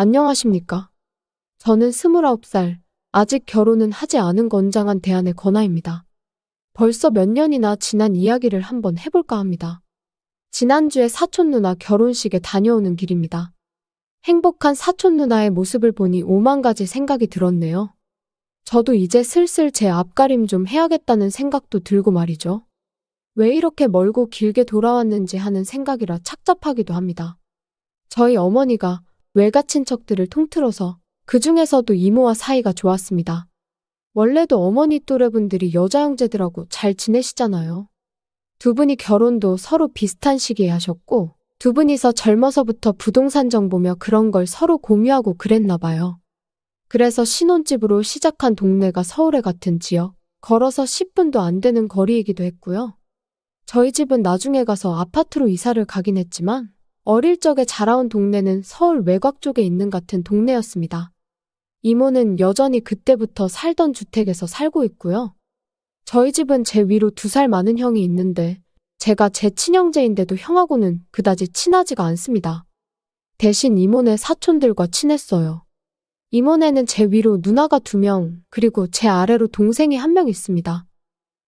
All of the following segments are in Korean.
안녕하십니까. 저는 29살, 아직 결혼은 하지 않은 건장한 대안의 건아입니다. 벌써 몇 년이나 지난 이야기를 한번 해볼까 합니다. 지난주에 사촌 누나 결혼식에 다녀오는 길입니다. 행복한 사촌 누나의 모습을 보니 오만 가지 생각이 들었네요. 저도 이제 슬슬 제 앞가림 좀 해야겠다는 생각도 들고 말이죠. 왜 이렇게 멀고 길게 돌아왔는지 하는 생각이라 착잡하기도 합니다. 저희 어머니가 외가 친척들을 통틀어서 그 중에서도 이모와 사이가 좋았습니다. 원래도 어머니 또래분들이 여자 형제들하고 잘 지내시잖아요. 두 분이 결혼도 서로 비슷한 시기에 하셨고 두 분이서 젊어서부터 부동산 정보며 그런 걸 서로 공유하고 그랬나 봐요. 그래서 신혼집으로 시작한 동네가 서울에 같은 지역, 걸어서 10분도 안 되는 거리이기도 했고요. 저희 집은 나중에 가서 아파트로 이사를 가긴 했지만 어릴 적에 자라온 동네는 서울 외곽 쪽에 있는 같은 동네였습니다. 이모는 여전히 그때부터 살던 주택에서 살고 있고요. 저희 집은 제 위로 2살 많은 형이 있는데 제가 제 친형제인데도 형하고는 그다지 친하지가 않습니다. 대신 이모네 사촌들과 친했어요. 이모네는 제 위로 누나가 2명, 그리고 제 아래로 동생이 1명 있습니다.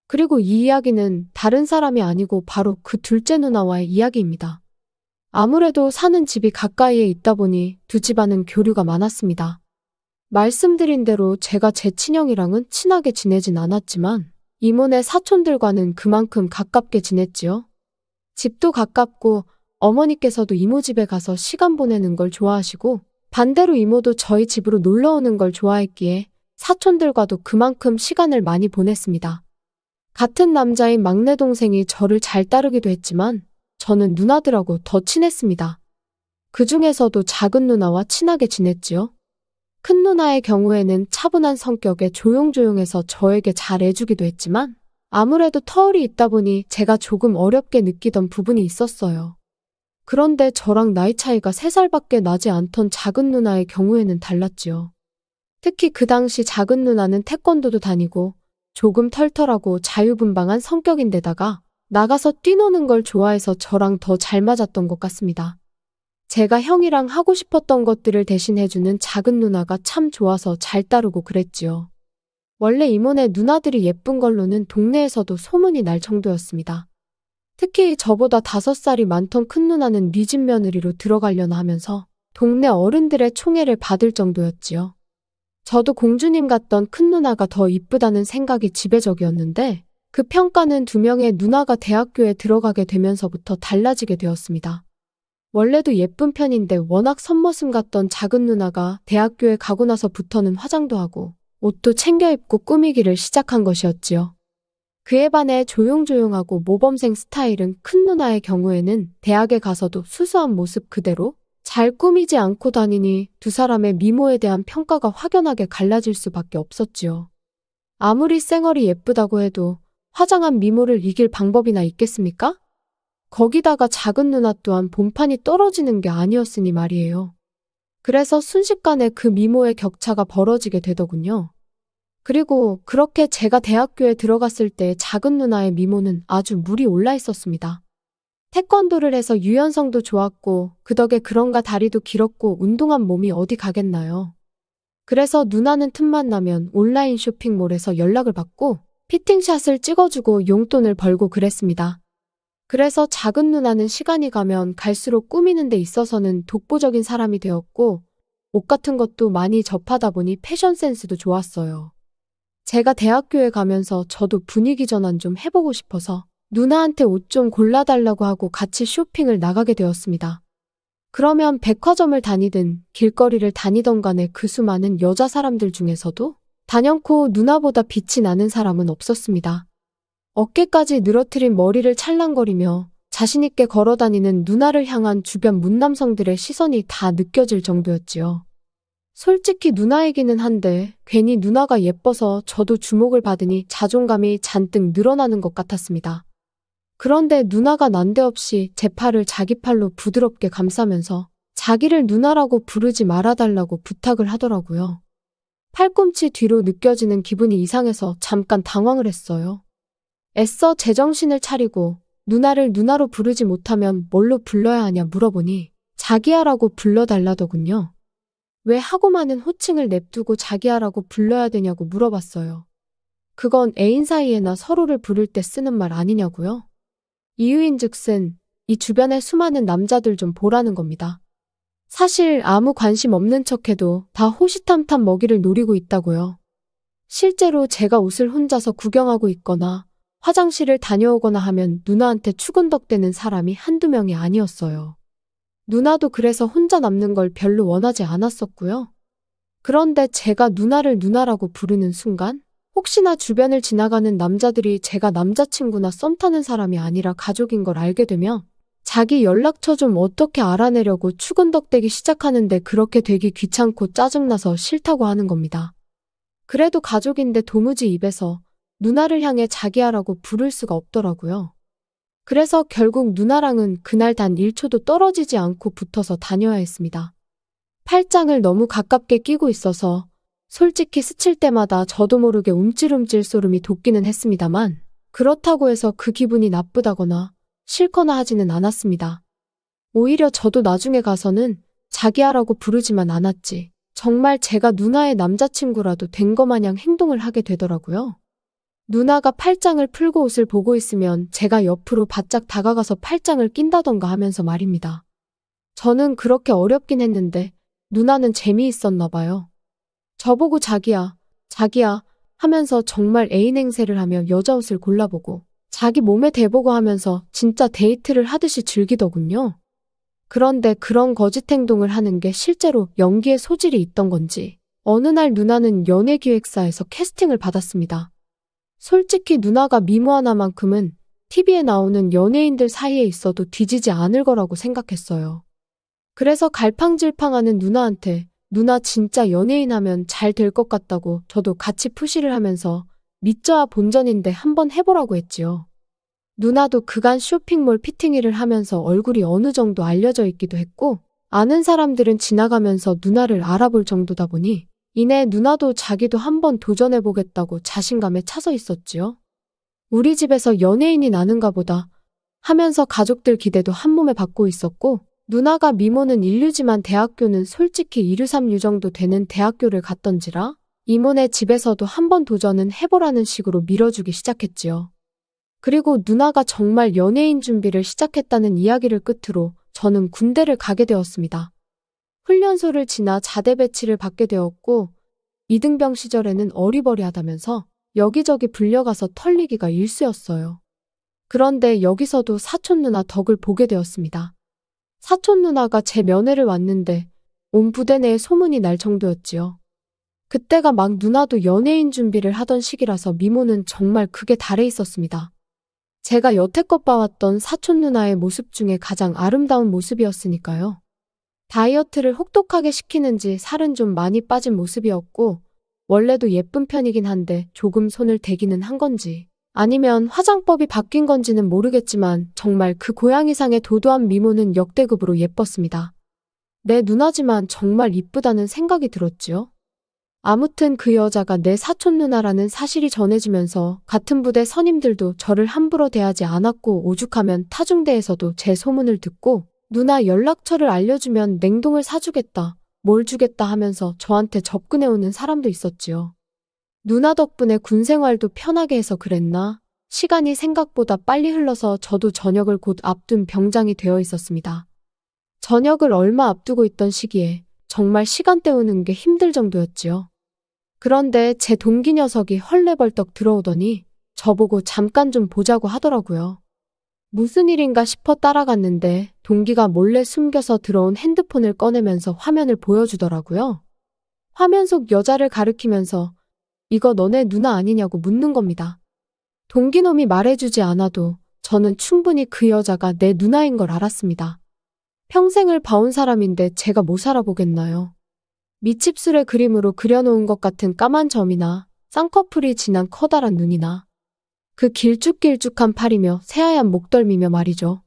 그리고 이 이야기는 다른 사람이 아니고 바로 그 둘째 누나와의 이야기입니다. 아무래도 사는 집이 가까이에 있다 보니 두 집안은 교류가 많았습니다. 말씀드린 대로 제가 제 친형이랑은 친하게 지내진 않았지만 이모네 사촌들과는 그만큼 가깝게 지냈지요. 집도 가깝고 어머니께서도 이모 집에 가서 시간 보내는 걸 좋아하시고 반대로 이모도 저희 집으로 놀러 오는 걸 좋아했기에 사촌들과도 그만큼 시간을 많이 보냈습니다. 같은 남자인 막내 동생이 저를 잘 따르기도 했지만 저는 누나들하고 더 친했습니다. 그 중에서도 작은 누나와 친하게 지냈지요. 큰 누나의 경우에는 차분한 성격에 조용조용해서 저에게 잘 해주기도 했지만 아무래도 터울이 있다 보니 제가 조금 어렵게 느끼던 부분이 있었어요. 그런데 저랑 나이 차이가 3살밖에 나지 않던 작은 누나의 경우에는 달랐지요. 특히 그 당시 작은 누나는 태권도도 다니고 조금 털털하고 자유분방한 성격인데다가 나가서 뛰노는 걸 좋아해서 저랑 더 잘 맞았던 것 같습니다. 제가 형이랑 하고 싶었던 것들을 대신해주는 작은 누나가 참 좋아서 잘 따르고 그랬지요. 원래 이모네 누나들이 예쁜 걸로는 동네에서도 소문이 날 정도였습니다. 특히 저보다 5살이 많던 큰 누나는 네 집 며느리로 들어가려나 하면서 동네 어른들의 총애를 받을 정도였지요. 저도 공주님 같던 큰 누나가 더 이쁘다는 생각이 지배적이었는데 그 평가는 2명의 누나가 대학교에 들어가게 되면서부터 달라지게 되었습니다. 원래도 예쁜 편인데 워낙 선머슴 같던 작은 누나가 대학교에 가고 나서부터는 화장도 하고 옷도 챙겨 입고 꾸미기를 시작한 것이었지요. 그에 반해 조용조용하고 모범생 스타일은 큰 누나의 경우에는 대학에 가서도 수수한 모습 그대로 잘 꾸미지 않고 다니니 두 사람의 미모에 대한 평가가 확연하게 갈라질 수밖에 없었지요. 아무리 쌩얼이 예쁘다고 해도 화장한 미모를 이길 방법이나 있겠습니까? 거기다가 작은 누나 또한 본판이 떨어지는 게 아니었으니 말이에요. 그래서 순식간에 그 미모의 격차가 벌어지게 되더군요. 그리고 그렇게 제가 대학교에 들어갔을 때 작은 누나의 미모는 아주 물이 올라 있었습니다. 태권도를 해서 유연성도 좋았고 그 덕에 그런가 다리도 길었고 운동한 몸이 어디 가겠나요. 그래서 누나는 틈만 나면 온라인 쇼핑몰에서 연락을 받고 피팅샷을 찍어주고 용돈을 벌고 그랬습니다. 그래서 작은 누나는 시간이 가면 갈수록 꾸미는 데 있어서는 독보적인 사람이 되었고 옷 같은 것도 많이 접하다 보니 패션 센스도 좋았어요. 제가 대학교에 가면서 저도 분위기 전환 좀 해보고 싶어서 누나한테 옷 좀 골라달라고 하고 같이 쇼핑을 나가게 되었습니다. 그러면 백화점을 다니든 길거리를 다니던 간에 그 수많은 여자 사람들 중에서도 단연코 누나보다 빛이 나는 사람은 없었습니다. 어깨까지 늘어뜨린 머리를 찰랑거리며 자신있게 걸어다니는 누나를 향한 주변 문남성들의 시선이 다 느껴질 정도였지요. 솔직히 누나이기는 한데 괜히 누나가 예뻐서 저도 주목을 받으니 자존감이 잔뜩 늘어나는 것 같았습니다. 그런데 누나가 난데없이 제 팔을 자기 팔로 부드럽게 감싸면서 자기를 누나라고 부르지 말아달라고 부탁을 하더라고요. 팔꿈치 뒤로 느껴지는 기분이 이상해서 잠깐 당황을 했어요. 애써 제정신을 차리고 누나를 누나로 부르지 못하면 뭘로 불러야 하냐 물어보니 자기야라고 불러달라더군요. 왜 하고 많은 호칭을 냅두고 자기야라고 불러야 되냐고 물어봤어요. 그건 애인 사이에나 서로를 부를 때 쓰는 말 아니냐고요? 이유인즉슨 이 주변의 수많은 남자들 좀 보라는 겁니다. 사실 아무 관심 없는 척해도 다 호시탐탐 먹이를 노리고 있다고요. 실제로 제가 옷을 혼자서 구경하고 있거나 화장실을 다녀오거나 하면 누나한테 추근덕대는 사람이 한두 명이 아니었어요. 누나도 그래서 혼자 남는 걸 별로 원하지 않았었고요. 그런데 제가 누나를 누나라고 부르는 순간 혹시나 주변을 지나가는 남자들이 제가 남자친구나 썸 타는 사람이 아니라 가족인 걸 알게 되면 자기 연락처 좀 어떻게 알아내려고 추근덕대기 시작하는데 그렇게 되기 귀찮고 짜증나서 싫다고 하는 겁니다. 그래도 가족인데 도무지 입에서 누나를 향해 자기야라고 부를 수가 없더라고요. 그래서 결국 누나랑은 그날 단 1초도 떨어지지 않고 붙어서 다녀야 했습니다. 팔짱을 너무 가깝게 끼고 있어서 솔직히 스칠 때마다 저도 모르게 움찔움찔 소름이 돋기는 했습니다만 그렇다고 해서 그 기분이 나쁘다거나 싫거나 하지는 않았습니다. 오히려 저도 나중에 가서는 자기야라고 부르지만 않았지. 정말 제가 누나의 남자친구라도 된 거 마냥 행동을 하게 되더라고요. 누나가 팔짱을 풀고 옷을 보고 있으면 제가 옆으로 바짝 다가가서 팔짱을 낀다던가 하면서 말입니다. 저는 그렇게 어렵긴 했는데 누나는 재미있었나 봐요. 저보고 자기야, 자기야 하면서 정말 애인 행세를 하며 여자 옷을 골라보고 자기 몸에 대보고 하면서 진짜 데이트를 하듯이 즐기더군요. 그런데 그런 거짓 행동을 하는 게 실제로 연기에 소질이 있던 건지 어느 날 누나는 연예기획사에서 캐스팅을 받았습니다. 솔직히 누나가 미모 하나만큼은 TV에 나오는 연예인들 사이에 있어도 뒤지지 않을 거라고 생각했어요. 그래서 갈팡질팡하는 누나한테 누나 진짜 연예인 하면 잘 될 것 같다고 저도 같이 푸시를 하면서 믿져야 본전인데 한번 해보라고 했지요. 누나도 그간 쇼핑몰 피팅일을 하면서 얼굴이 어느 정도 알려져 있기도 했고 아는 사람들은 지나가면서 누나를 알아볼 정도다 보니 이내 누나도 자기도 한번 도전해보겠다고 자신감에 차서 있었지요. 우리 집에서 연예인이 나는가 보다 하면서 가족들 기대도 한몸에 받고 있었고 누나가 미모는 인류지만 대학교는 솔직히 2류 3류 정도 되는 대학교를 갔던지라 이모네 집에서도 한번 도전은 해보라는 식으로 밀어주기 시작했지요. 그리고 누나가 정말 연예인 준비를 시작했다는 이야기를 끝으로 저는 군대를 가게 되었습니다. 훈련소를 지나 자대 배치를 받게 되었고 이등병 시절에는 어리버리하다면서 여기저기 불려가서 털리기가 일쑤였어요. 그런데 여기서도 사촌 누나 덕을 보게 되었습니다. 사촌 누나가 제 면회를 왔는데 온 부대 내에 소문이 날 정도였지요. 그때가 막 누나도 연예인 준비를 하던 시기라서 미모는 정말 극에 달해 있었습니다. 제가 여태껏 봐왔던 사촌 누나의 모습 중에 가장 아름다운 모습이었으니까요. 다이어트를 혹독하게 시키는지 살은 좀 많이 빠진 모습이었고 원래도 예쁜 편이긴 한데 조금 손을 대기는 한 건지 아니면 화장법이 바뀐 건지는 모르겠지만 정말 그 고양이상의 도도한 미모는 역대급으로 예뻤습니다. 내 누나지만 정말 이쁘다는 생각이 들었지요. 아무튼 그 여자가 내 사촌 누나라는 사실이 전해지면서 같은 부대 선임들도 저를 함부로 대하지 않았고 오죽하면 타중대에서도 제 소문을 듣고 누나 연락처를 알려주면 냉동을 사주겠다, 뭘 주겠다 하면서 저한테 접근해오는 사람도 있었지요. 누나 덕분에 군 생활도 편하게 해서 그랬나? 시간이 생각보다 빨리 흘러서 저도 전역을 곧 앞둔 병장이 되어 있었습니다. 전역을 얼마 앞두고 있던 시기에 정말 시간 때우는 게 힘들 정도였지요. 그런데 제 동기 녀석이 헐레벌떡 들어오더니 저보고 잠깐 좀 보자고 하더라고요. 무슨 일인가 싶어 따라갔는데 동기가 몰래 숨겨서 들어온 핸드폰을 꺼내면서 화면을 보여주더라고요. 화면 속 여자를 가리키면서 이거 너네 누나 아니냐고 묻는 겁니다. 동기놈이 말해주지 않아도 저는 충분히 그 여자가 내 누나인 걸 알았습니다. 평생을 봐온 사람인데 제가 못 살아보겠나요? 밑집술의 그림으로 그려놓은 것 같은 까만 점이나 쌍꺼풀이 진한 커다란 눈이나 그 길쭉길쭉한 팔이며 새하얀 목덜미며 말이죠.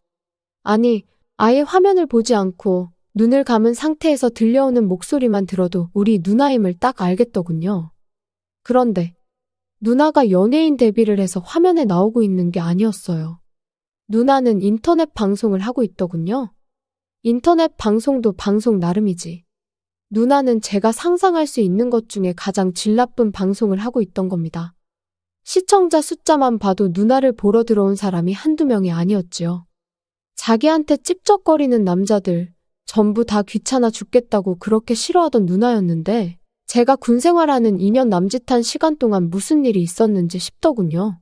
아니, 아예 화면을 보지 않고 눈을 감은 상태에서 들려오는 목소리만 들어도 우리 누나임을 딱 알겠더군요. 그런데 누나가 연예인 데뷔를 해서 화면에 나오고 있는 게 아니었어요. 누나는 인터넷 방송을 하고 있더군요. 인터넷 방송도 방송 나름이지. 누나는 제가 상상할 수 있는 것 중에 가장 질 나쁜 방송을 하고 있던 겁니다. 시청자 숫자만 봐도 누나를 보러 들어온 사람이 한두 명이 아니었지요. 자기한테 찝쩍거리는 남자들 전부 다 귀찮아 죽겠다고 그렇게 싫어하던 누나였는데 제가 군 생활하는 2년 남짓한 시간 동안 무슨 일이 있었는지 싶더군요.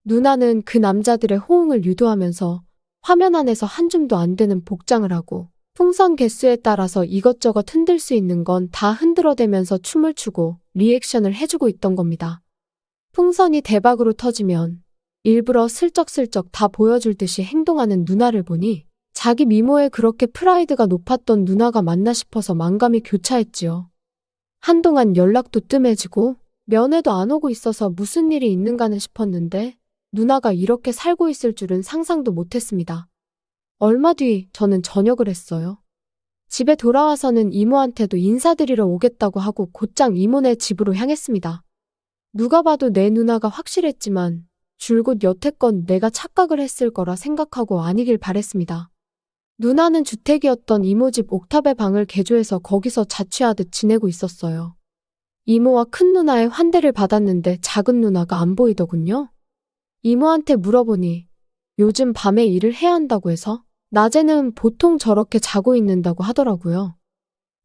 누나는 그 남자들의 호응을 유도하면서 화면 안에서 한 줌도 안 되는 복장을 하고 풍선 개수에 따라서 이것저것 흔들 수 있는 건 다 흔들어대면서 춤을 추고 리액션을 해주고 있던 겁니다. 풍선이 대박으로 터지면 일부러 슬쩍슬쩍 다 보여줄 듯이 행동하는 누나를 보니 자기 미모에 그렇게 프라이드가 높았던 누나가 맞나 싶어서 만감이 교차했지요. 한동안 연락도 뜸해지고 면회도 안 오고 있어서 무슨 일이 있는가는 싶었는데 누나가 이렇게 살고 있을 줄은 상상도 못했습니다. 얼마 뒤 저는 전역을 했어요. 집에 돌아와서는 이모한테도 인사드리러 오겠다고 하고 곧장 이모네 집으로 향했습니다. 누가 봐도 내 누나가 확실했지만 줄곧 여태껏 내가 착각을 했을 거라 생각하고 아니길 바랬습니다. 누나는 주택이었던 이모 집 옥탑의 방을 개조해서 거기서 자취하듯 지내고 있었어요. 이모와 큰 누나의 환대를 받았는데 작은 누나가 안 보이더군요. 이모한테 물어보니 요즘 밤에 일을 해야 한다고 해서 낮에는 보통 저렇게 자고 있는다고 하더라고요.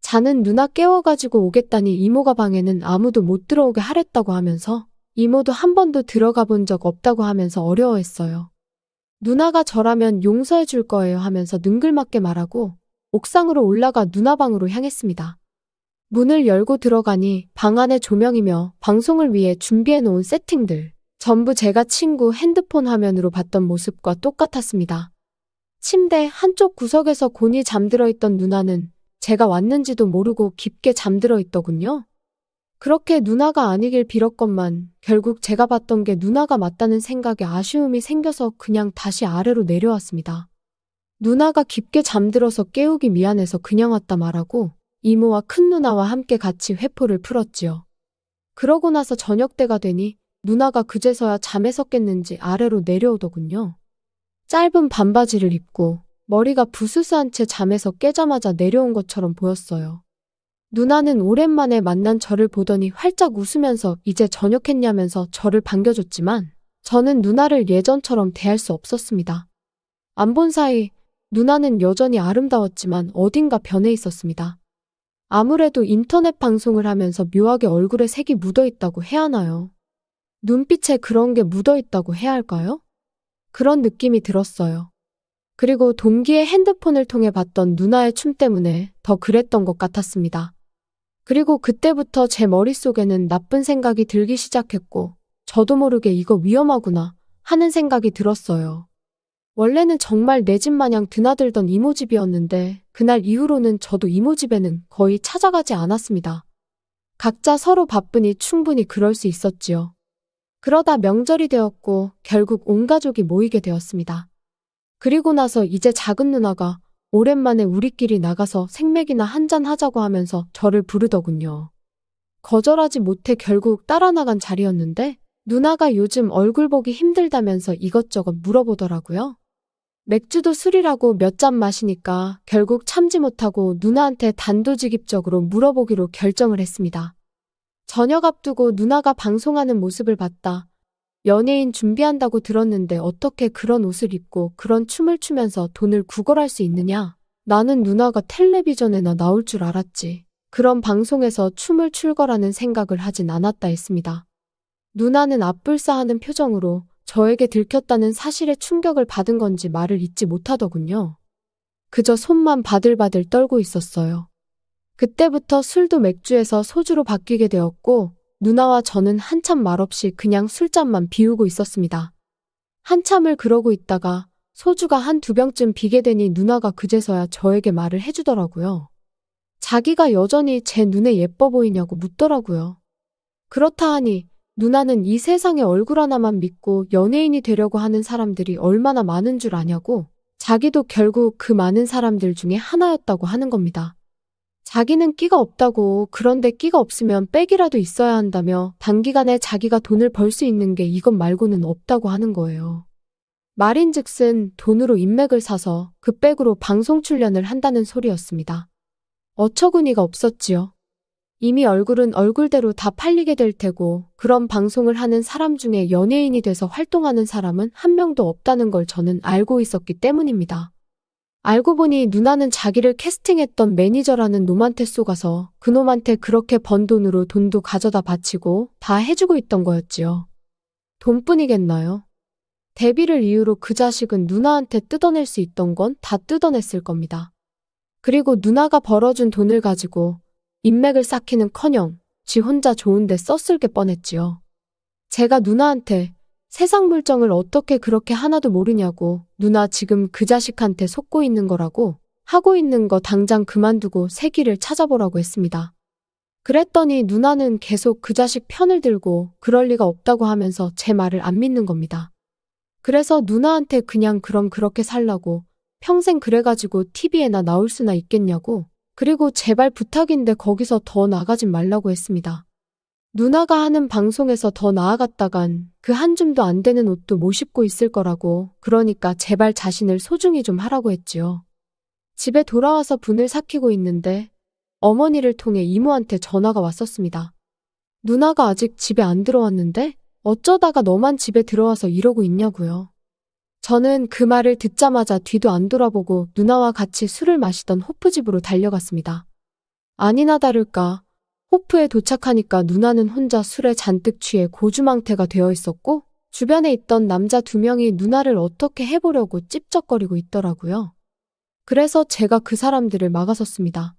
자는 누나 깨워가지고 오겠다니 이모가 방에는 아무도 못 들어오게 하랬다고 하면서 이모도 한 번도 들어가 본 적 없다고 하면서 어려워했어요. 누나가 저라면 용서해 줄 거예요 하면서 능글맞게 말하고 옥상으로 올라가 누나 방으로 향했습니다. 문을 열고 들어가니 방 안의 조명이며 방송을 위해 준비해 놓은 세팅들 전부 제가 친구 핸드폰 화면으로 봤던 모습과 똑같았습니다. 침대 한쪽 구석에서 곤히 잠들어 있던 누나는 제가 왔는지도 모르고 깊게 잠들어 있더군요. 그렇게 누나가 아니길 빌었건만 결국 제가 봤던 게 누나가 맞다는 생각에 아쉬움이 생겨서 그냥 다시 아래로 내려왔습니다. 누나가 깊게 잠들어서 깨우기 미안해서 그냥 왔다 말하고 이모와 큰 누나와 함께 같이 회포를 풀었지요. 그러고 나서 저녁때가 되니 누나가 그제서야 잠에서 깼는지 아래로 내려오더군요. 짧은 반바지를 입고 머리가 부스스한 채 잠에서 깨자마자 내려온 것처럼 보였어요. 누나는 오랜만에 만난 저를 보더니 활짝 웃으면서 이제 저녁했냐면서 저를 반겨줬지만 저는 누나를 예전처럼 대할 수 없었습니다. 안 본 사이 누나는 여전히 아름다웠지만 어딘가 변해 있었습니다. 아무래도 인터넷 방송을 하면서 묘하게 얼굴에 색이 묻어있다고 해야 하나요? 눈빛에 그런 게 묻어있다고 해야 할까요? 그런 느낌이 들었어요. 그리고 동기의 핸드폰을 통해 봤던 누나의 춤 때문에 더 그랬던 것 같았습니다. 그리고 그때부터 제 머릿속에는 나쁜 생각이 들기 시작했고 저도 모르게 이거 위험하구나 하는 생각이 들었어요. 원래는 정말 내 집 마냥 드나들던 이모 집이었는데 그날 이후로는 저도 이모 집에는 거의 찾아가지 않았습니다. 각자 서로 바쁘니 충분히 그럴 수 있었지요. 그러다 명절이 되었고 결국 온 가족이 모이게 되었습니다. 그리고 나서 이제 작은 누나가 오랜만에 우리끼리 나가서 생맥이나 한잔 하자고 하면서 저를 부르더군요. 거절하지 못해 결국 따라 나간 자리였는데 누나가 요즘 얼굴 보기 힘들다면서 이것저것 물어보더라고요. 맥주도 술이라고 몇 잔 마시니까 결국 참지 못하고 누나한테 단도직입적으로 물어보기로 결정을 했습니다. 저녁 앞두고 누나가 방송하는 모습을 봤다. 연예인 준비한다고 들었는데 어떻게 그런 옷을 입고 그런 춤을 추면서 돈을 구걸할 수 있느냐? 나는 누나가 텔레비전에나 나올 줄 알았지. 그런 방송에서 춤을 출 거라는 생각을 하진 않았다 했습니다. 누나는 앞불싸하는 표정으로 저에게 들켰다는 사실에 충격을 받은 건지 말을 잇지 못하더군요. 그저 손만 바들바들 떨고 있었어요. 그때부터 술도 맥주에서 소주로 바뀌게 되었고 누나와 저는 한참 말없이 그냥 술잔만 비우고 있었습니다. 한참을 그러고 있다가 소주가 한두 병쯤 비게 되니 누나가 그제서야 저에게 말을 해주더라고요. 자기가 여전히 제 눈에 예뻐 보이냐고 묻더라고요. 그렇다 하니 누나는 이 세상에 얼굴 하나만 믿고 연예인이 되려고 하는 사람들이 얼마나 많은 줄 아냐고 자기도 결국 그 많은 사람들 중에 하나였다고 하는 겁니다. 자기는 끼가 없다고 그런데 끼가 없으면 백이라도 있어야 한다며 단기간에 자기가 돈을 벌 수 있는 게 이것 말고는 없다고 하는 거예요. 말인즉슨 돈으로 인맥을 사서 그 백으로 방송 출연을 한다는 소리였습니다. 어처구니가 없었지요. 이미 얼굴은 얼굴대로 다 팔리게 될 테고 그런 방송을 하는 사람 중에 연예인이 돼서 활동하는 사람은 한 명도 없다는 걸 저는 알고 있었기 때문입니다. 알고 보니 누나는 자기를 캐스팅했던 매니저라는 놈한테 쏘가서 그놈한테 그렇게 번 돈으로 돈도 가져다 바치고 다 해주고 있던 거였지요. 돈뿐이겠나요? 데뷔를 이유로 그 자식은 누나한테 뜯어낼 수 있던 건 다 뜯어냈을 겁니다. 그리고 누나가 벌어준 돈을 가지고 인맥을 쌓기는커녕 지 혼자 좋은데 썼을 게 뻔했지요. 제가 누나한테 세상 물정을 어떻게 그렇게 하나도 모르냐고 누나 지금 그 자식한테 속고 있는 거라고 하고 있는 거 당장 그만두고 새 길을 찾아보라고 했습니다. 그랬더니 누나는 계속 그 자식 편을 들고 그럴 리가 없다고 하면서 제 말을 안 믿는 겁니다. 그래서 누나한테 그냥 그럼 그렇게 살라고 평생 그래가지고 TV에나 나올 수나 있겠냐고 그리고 제발 부탁인데 거기서 더 나가진 말라고 했습니다. 누나가 하는 방송에서 더 나아갔다간 그 한 줌도 안 되는 옷도 못 입고 있을 거라고 그러니까 제발 자신을 소중히 좀 하라고 했지요. 집에 돌아와서 분을 삭히고 있는데 어머니를 통해 이모한테 전화가 왔었습니다. 누나가 아직 집에 안 들어왔는데 어쩌다가 너만 집에 들어와서 이러고 있냐고요. 저는 그 말을 듣자마자 뒤도 안 돌아보고 누나와 같이 술을 마시던 호프 집으로 달려갔습니다. 아니나 다를까 호프에 도착하니까 누나는 혼자 술에 잔뜩 취해 고주망태가 되어 있었고 주변에 있던 남자 2명이 누나를 어떻게 해보려고 찝쩍거리고 있더라고요. 그래서 제가 그 사람들을 막아섰습니다.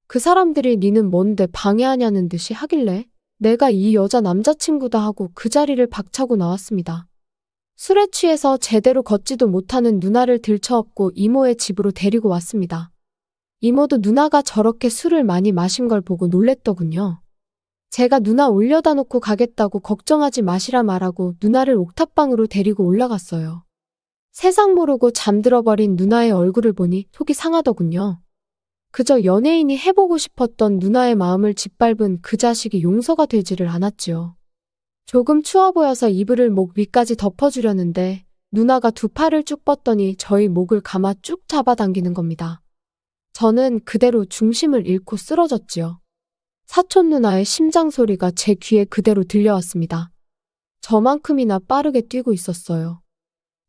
그 사람들이 니는 뭔데 방해하냐는 듯이 하길래 내가 이 여자 남자친구다 하고 그 자리를 박차고 나왔습니다. 술에 취해서 제대로 걷지도 못하는 누나를 들쳐업고 이모의 집으로 데리고 왔습니다. 이모도 누나가 저렇게 술을 많이 마신 걸 보고 놀랬더군요. 제가 누나 올려다 놓고 가겠다고 걱정하지 마시라 말하고 누나를 옥탑방으로 데리고 올라갔어요. 세상 모르고 잠들어버린 누나의 얼굴을 보니 속이 상하더군요. 그저 연예인이 해보고 싶었던 누나의 마음을 짓밟은 그 자식이 용서가 되지를 않았지요. 조금 추워 보여서 이불을 목 위까지 덮어주려는데 누나가 2팔을 쭉 뻗더니 저희 목을 감아 쭉 잡아당기는 겁니다. 저는 그대로 중심을 잃고 쓰러졌지요. 사촌 누나의 심장 소리가 제 귀에 그대로 들려왔습니다. 저만큼이나 빠르게 뛰고 있었어요.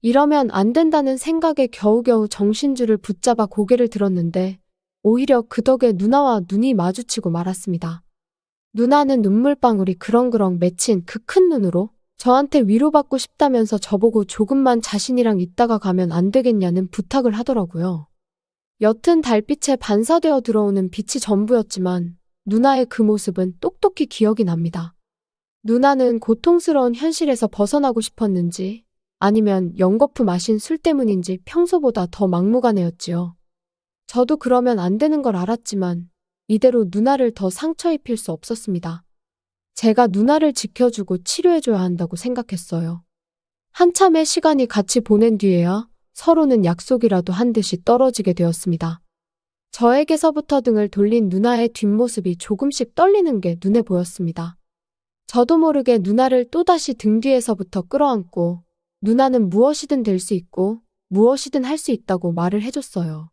이러면 안 된다는 생각에 겨우겨우 정신줄을 붙잡아 고개를 들었는데 오히려 그 덕에 누나와 눈이 마주치고 말았습니다. 누나는 눈물방울이 그렁그렁 맺힌 그 큰 눈으로 저한테 위로받고 싶다면서 저보고 조금만 자신이랑 있다가 가면 안 되겠냐는 부탁을 하더라고요. 옅은 달빛에 반사되어 들어오는 빛이 전부였지만 누나의 그 모습은 똑똑히 기억이 납니다. 누나는 고통스러운 현실에서 벗어나고 싶었는지 아니면 연거푸 마신 술 때문인지 평소보다 더 막무가내였지요. 저도 그러면 안 되는 걸 알았지만 이대로 누나를 더 상처 입힐 수 없었습니다. 제가 누나를 지켜주고 치료해줘야 한다고 생각했어요. 한참의 시간이 같이 보낸 뒤에야 서로는 약속이라도 한 듯이 떨어지게 되었습니다. 저에게서부터 등을 돌린 누나의 뒷모습이 조금씩 떨리는 게 눈에 보였습니다. 저도 모르게 누나를 또다시 등 뒤에서부터 끌어안고 누나는 무엇이든 될 수 있고 무엇이든 할 수 있다고 말을 해줬어요.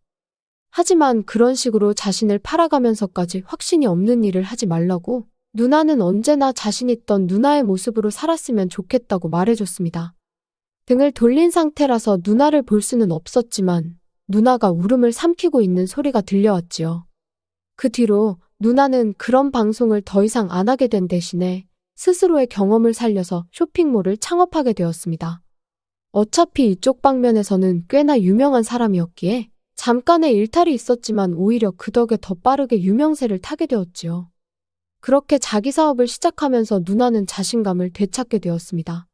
하지만 그런 식으로 자신을 팔아가면서까지 확신이 없는 일을 하지 말라고 누나는 언제나 자신 있던 누나의 모습으로 살았으면 좋겠다고 말해줬습니다. 등을 돌린 상태라서 누나를 볼 수는 없었지만 누나가 울음을 삼키고 있는 소리가 들려왔지요. 그 뒤로 누나는 그런 방송을 더 이상 안 하게 된 대신에 스스로의 경험을 살려서 쇼핑몰을 창업하게 되었습니다. 어차피 이쪽 방면에서는 꽤나 유명한 사람이었기에 잠깐의 일탈이 있었지만 오히려 그 덕에 더 빠르게 유명세를 타게 되었지요. 그렇게 자기 사업을 시작하면서 누나는 자신감을 되찾게 되었습니다.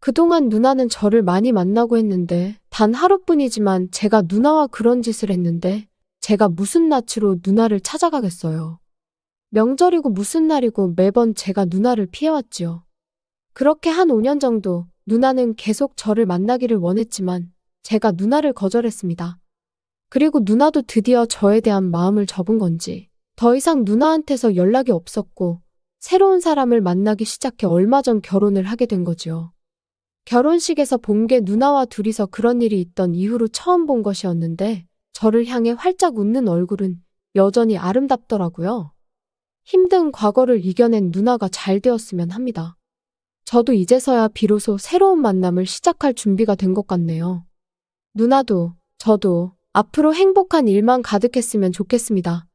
그동안 누나는 저를 많이 만나고 했는데 단 하루뿐이지만 제가 누나와 그런 짓을 했는데 제가 무슨 낯으로 누나를 찾아가겠어요. 명절이고 무슨 날이고 매번 제가 누나를 피해왔지요. 그렇게 한 5년 정도 누나는 계속 저를 만나기를 원했지만 제가 누나를 거절했습니다. 그리고 누나도 드디어 저에 대한 마음을 접은 건지 더 이상 누나한테서 연락이 없었고 새로운 사람을 만나기 시작해 얼마 전 결혼을 하게 된 거지요. 결혼식에서 본 게 누나와 둘이서 그런 일이 있던 이후로 처음 본 것이었는데 저를 향해 활짝 웃는 얼굴은 여전히 아름답더라고요. 힘든 과거를 이겨낸 누나가 잘 되었으면 합니다. 저도 이제서야 비로소 새로운 만남을 시작할 준비가 된 것 같네요. 누나도, 저도 앞으로 행복한 일만 가득했으면 좋겠습니다.